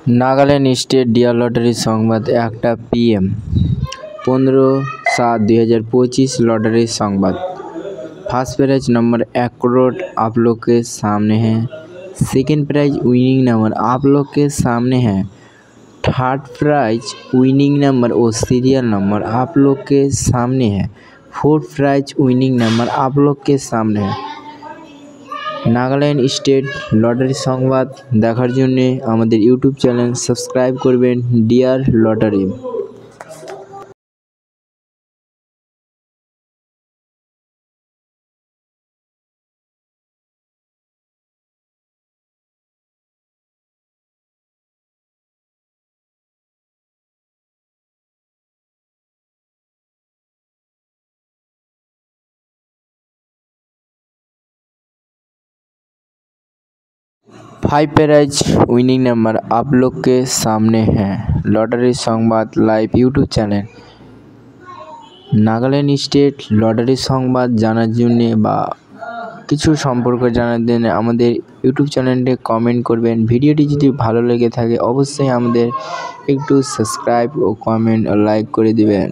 Nagaland state dear লটারির সংবাদ 1টা PM 15/7/2025 लॉटरी संबाद। फर्स्ट प्राइज नंबर 1 करोड़ आप लोग के सामने है। सेकंड प्राइज विनिंग नंबर आप लोग के सामने है। थर्ड प्राइज विनिंग नंबर और सीरियल नंबर आप लोग के सामने है। फोर्थ प्राइज विनिंग नंबर आप लोग के सामने है। नागालैंड स्टेट लटारी संबाद देखार जोन्नो आमादेर यूट्यूब चैनल सबस्क्राइब करबेन dear lottery. 5 prize winning number आप लोग के सामने है। Lottery Sambad live YouTube channel. Nagaland state lottery Sambad जानार जोन्नो बा किछु सम्पर्के जानार जोन्नो आमादेर यूट्यूब चैनलटे कमेंट करबेन। भिडियोटी यदि भालो लेगे थाके अवश्यई आमादेर एकटू सबस्क्राइब और कमेंट और लाइक करे दिबेन।